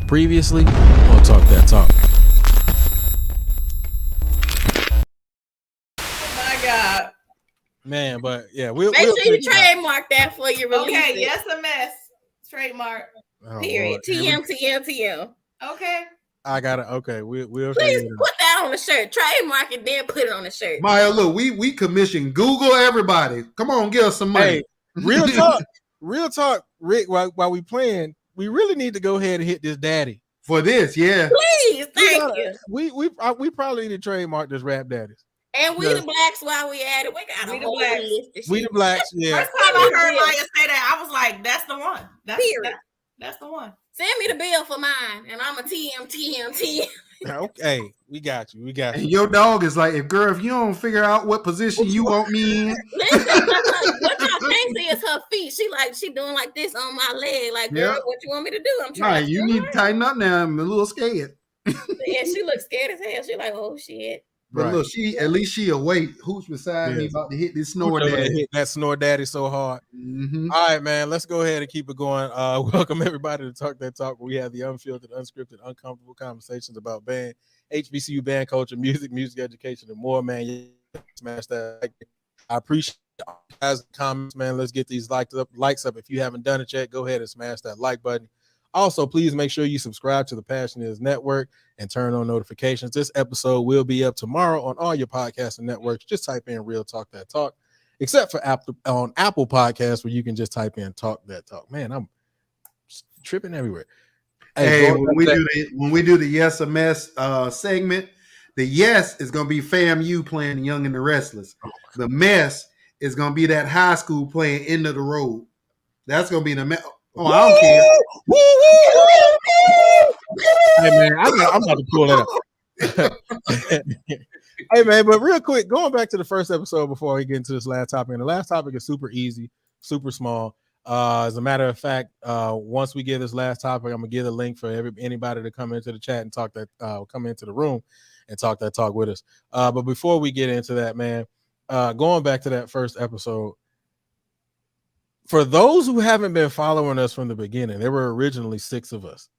Previously on Talk That Talk. Oh my God. Man, but yeah, we'll Make sure you trademark that for your release. Okay, yes, a mess. Trademark. Period. TM. Okay. I got it. Okay, we'll please put that on the shirt. Trademark it, then put it on the shirt. Maya, look, we commission Google everybody. Come on, give us some money. Hey, real talk, Rick. While we playing, we really need to go ahead and hit this daddy for this. Yeah, please, thank you. We probably need to trademark this rap daddies. And we the blacks while we at it. We got a whole list. We the blacks. Yeah. First time I heard Maya say that, I was like, "That's the one. That's the one." Send me the bill for mine, and I'm a TM. Okay, we got you. And your dog is like, if you don't figure out what position you want me in. Listen, what y'all can't see is her feet. She doing like this on my leg. Like, girl, what you want me to do? I'm trying. You need to tighten up now. I'm a little scared. Yeah, she looks scared as hell. She like, oh shit. But look, at least she awake. Who's beside me about to hit this snore daddy? Hit that snore daddy so hard. Mm-hmm. All right, man. Let's go ahead and keep it going. Welcome everybody to Talk That Talk, where we have the unfiltered, unscripted, uncomfortable conversations about band, HBCU band culture, music education, and more. Man, smash that. I appreciate you guys' comments, man. Let's get these likes up. If you haven't done it yet, go ahead and smash that like button. Also, please make sure you subscribe to the Passion Is Network and turn on notifications. This episode will be up tomorrow on all your podcasting networks. Just type in Real Talk That Talk, except for on Apple Podcasts, where you can just type in Talk That Talk. Man, I'm tripping everywhere. Hey, when we do the Yes a Mess segment, the yes is gonna be FAMU playing Young and the Restless. The mess is gonna be that high school playing End of the Road. That's gonna be the mess. Oh, I don't care. Hey man, I'm about to pull it up. Hey man, but real quick, going back to the first episode before we get into this last topic, and the last topic is super easy, super small. As a matter of fact, once we get this last topic, I'm gonna give a link for anybody to come into the chat and talk that come into the room and talk that talk with us. But before we get into that, man, going back to that first episode. For those who haven't been following us from the beginning, there were originally 6 of us.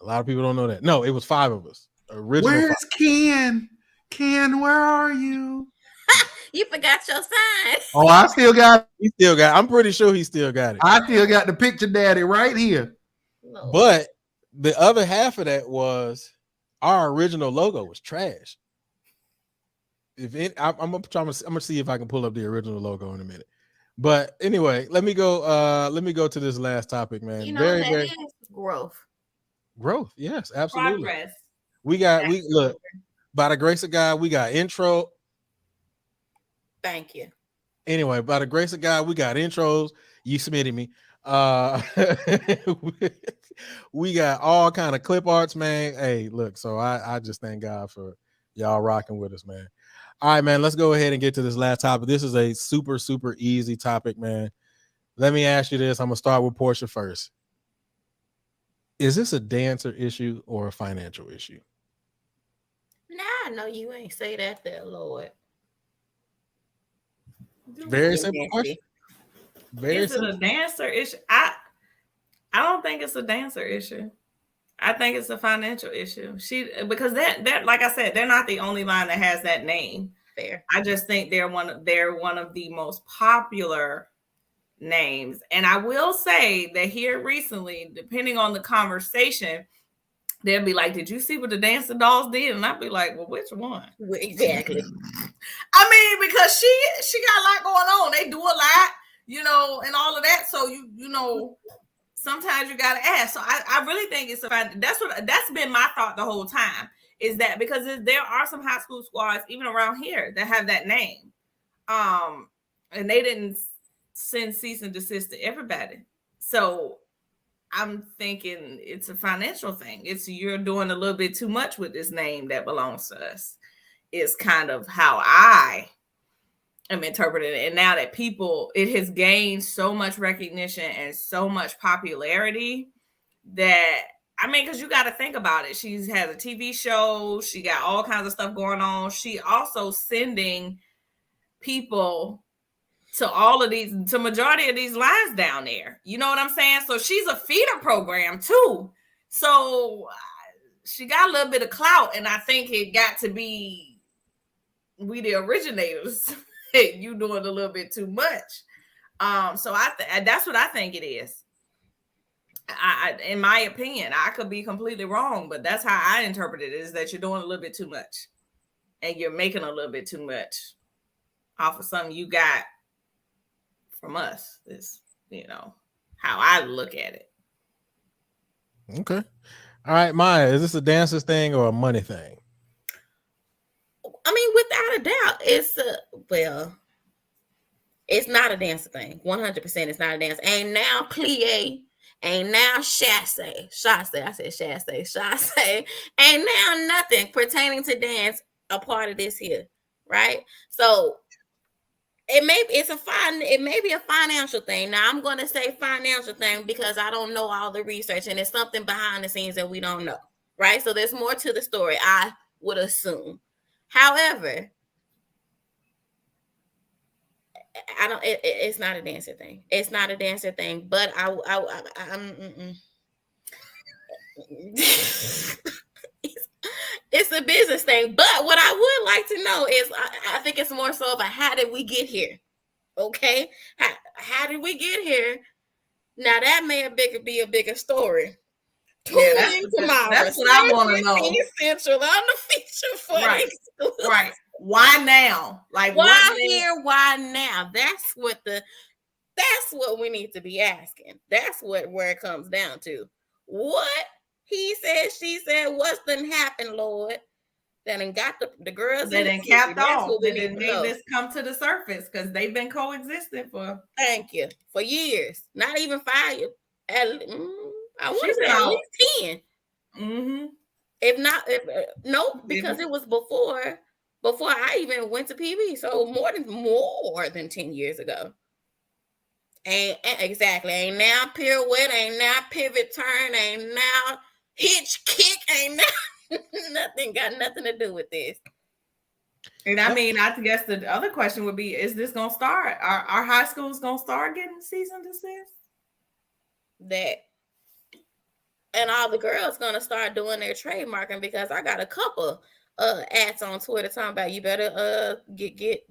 A lot of people don't know that. No, it was 5 of us. Where's Ken? Ken, where are you? You forgot your sign. Oh, I still got it. I'm pretty sure he still got it. I still got the picture daddy right here. No. But the other half of that was our original logo was trash. I'm gonna see if I can pull up the original logo in a minute. But anyway, let me go to this last topic, man. You know, very growth. Growth, yes, absolutely. Progress. We look, by the grace of God, we got intro. Thank you. Anyway, by the grace of God, we got intros. You submitted me. We got all kind of clip arts, man. Hey, look, so I just thank God for y'all rocking with us, man. All right, man, let's go ahead and get to this last topic. This is a super, super easy topic, man. Let me ask you this. I'm going to start with Porsha first. Is this a dancer issue or a financial issue? Nah, I know you ain't say that there, Lord. Very simple question. Is it a dancer issue? I don't think it's a dancer issue. I think it's a financial issue. Because that like I said, they're not the only line that has that name. Fair. I just think they're one of the most popular names. And I will say that here recently, depending on the conversation, they'll be like, "Did you see what the Dancing Dolls did?" And I'll be like, "Well, which one?" Exactly. I mean, because she got a lot going on. They do a lot, and all of that. So you know. Sometimes you gotta ask. So I really think that's been my thought the whole time, is that because there are some high school squads even around here that have that name, and they didn't send cease and desist to everybody. So I'm thinking it's a financial thing. It's you're doing a little bit too much with this name that belongs to us. Is kind of how I am interpreting it. And now that it has gained so much recognition and so much popularity that, I mean, because you got to think about it. She has a TV show. She got all kinds of stuff going on. She also sending people to majority of these lines down there. You know what I'm saying? So she's a feeder program too. So she got a little bit of clout, and I think it got to be we the originators. You doing a little bit too much. So that's what I think it is. I in my opinion, I could be completely wrong, but that's how I interpret it, is that you're doing a little bit too much, and you're making a little bit too much off of something you got from us. Is how I look at it. Okay. All right, Maya, is this a dancer's thing or a money thing? I mean, without a doubt, it's not a dancer thing. 100%, it's not a dance. Ain't now plie, ain't now chasse. I said chasse. Ain't now nothing pertaining to dance a part of this here, right? So it may be a financial thing. Now I'm going to say financial thing because I don't know all the research, and it's something behind the scenes that we don't know, right? So there's more to the story, I would assume. However, it's not a dancer thing. It's not a dancer thing, but it's a business thing. But what I would like to know is, I think it's more so of a how did we get here? Okay, how did we get here? Now that may be a bigger story. That's what I want to know. Central on the feature footage. Right. Why now? Like, why here? Why now? That's what we need to be asking. That's where it comes down to. What he said, she said, what's done happened, Lord? That done got the girls. That done capped off. That done made this come to the surface because they've been coexisting for years. Not even 5 years. I want to say at least 10. Mm-hmm. If not, because it was before I even went to PB. So more than 10 years ago. Ain't now pirouette, ain't now pivot turn, ain't now hitch kick, ain't now nothing got nothing to do with this. And I mean, I guess the other question would be, is this gonna start? Our high schools gonna start getting cease and desist? That. And all the girls gonna start doing their trademarking, because I got a couple ads on Twitter talking about you better get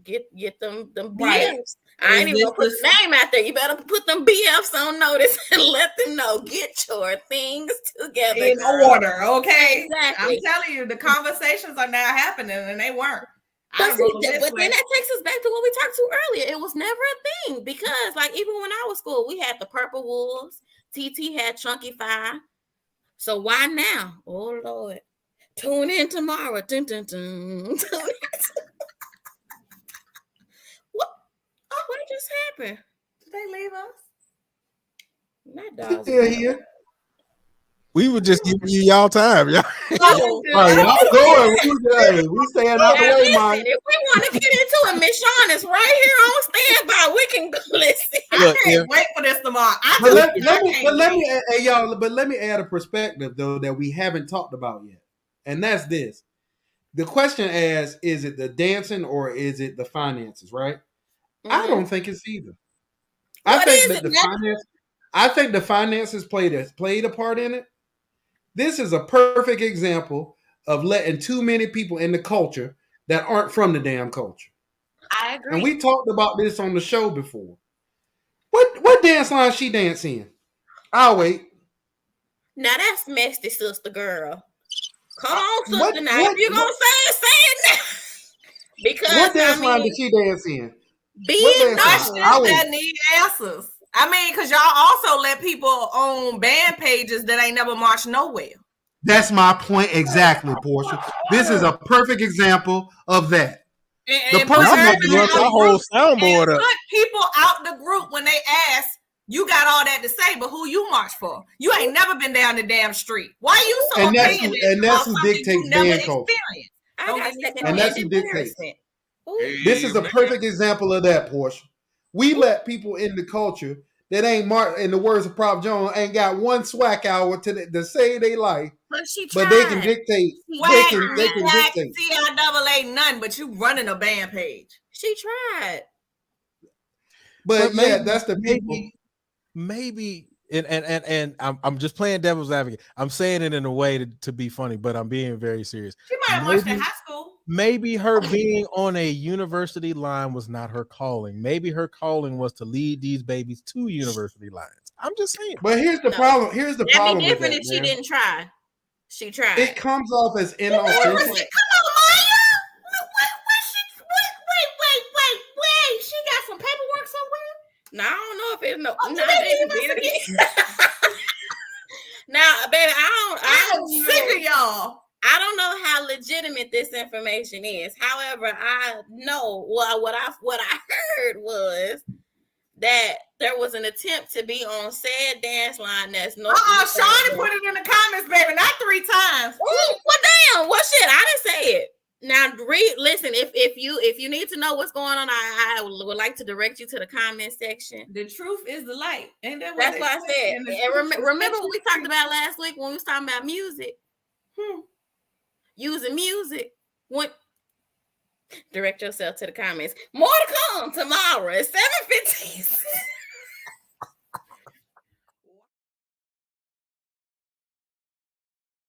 them BFs. Right. I ain't even gonna put the name out there. You better put them BFs on notice and let them know, get your things together in order, okay? Exactly. I'm telling you, the conversations are now happening, and they weren't. But then that takes us back to what we talked to earlier. It was never a thing, because like even when I was school, we had the Purple Wolves. TT had Chunky 5. So why now? Oh Lord. Tune in tomorrow. Dun, dun, dun. What just happened? Did they leave us? Not dogs. Still here. We were just giving you y'all time, y'all. Y'all going. We staying out the way, man. If we want to get into it, Miss Shawn is right here on standby. We can go listen. I can't wait for this tomorrow. Let me add a perspective though that we haven't talked about yet, and that's this: the question is it the dancing or is it the finances? Right? Mm-hmm. I don't think it's either. I think the finances played a part in it. This is a perfect example of letting too many people in the culture that aren't from the damn culture. I agree. And we talked about this on the show before. What dance line she dance in? I'll wait. Now that's messy, sister girl. Come on, sister. Now if you're gonna say it now. Because what dance line did she dance in? Big questions that need answers. I mean, because y'all also let people on band pages that ain't never marched nowhere. That's my point exactly, Porsha. This is a perfect example of that. The person that the whole soundboard up. Put people out the group when they ask, you got all that to say, but who you march for? You ain't never been down the damn street. Why are you so opinionated? And that's who dictates band culture. And that's who dictates. This is a perfect example of that, Porsha. We let people in the culture that ain't marked, in the words of Prop Jones, ain't got one swag hour to say they like, but they can dictate. They can dictate. CIAA none, but you running a band page. She tried. But yeah, that's the people. Maybe and I'm just playing devil's advocate. I'm saying it in a way to be funny, but I'm being very serious. She might have watched in high school. Maybe her being on a university line was not her calling. Maybe her calling was to lead these babies to university lines. I'm just saying. But here's the problem. Here's the problem. That'd be different with that, if she man. didn't try. She tried. It comes off as inauthentic. Come on, Maya. Wait. She got some paperwork somewhere? No, I don't know if it's no. Oh, No, baby, now, baby, I I'm don't sick know. of y'all. I don't know how legitimate this information is. However, I know what I heard was that there was an attempt to be on said dance line. That's no. Shawnee put it in the comments, baby, not 3 times. Well, damn. Well, shit, I didn't say it. Now, listen. If you need to know what's going on, I would like to direct you to the comment section. The truth is the light, and that's what I said. And remember what we talked about last week when we was talking about music. Using music. Direct yourself to the comments. More to come tomorrow at 7:15.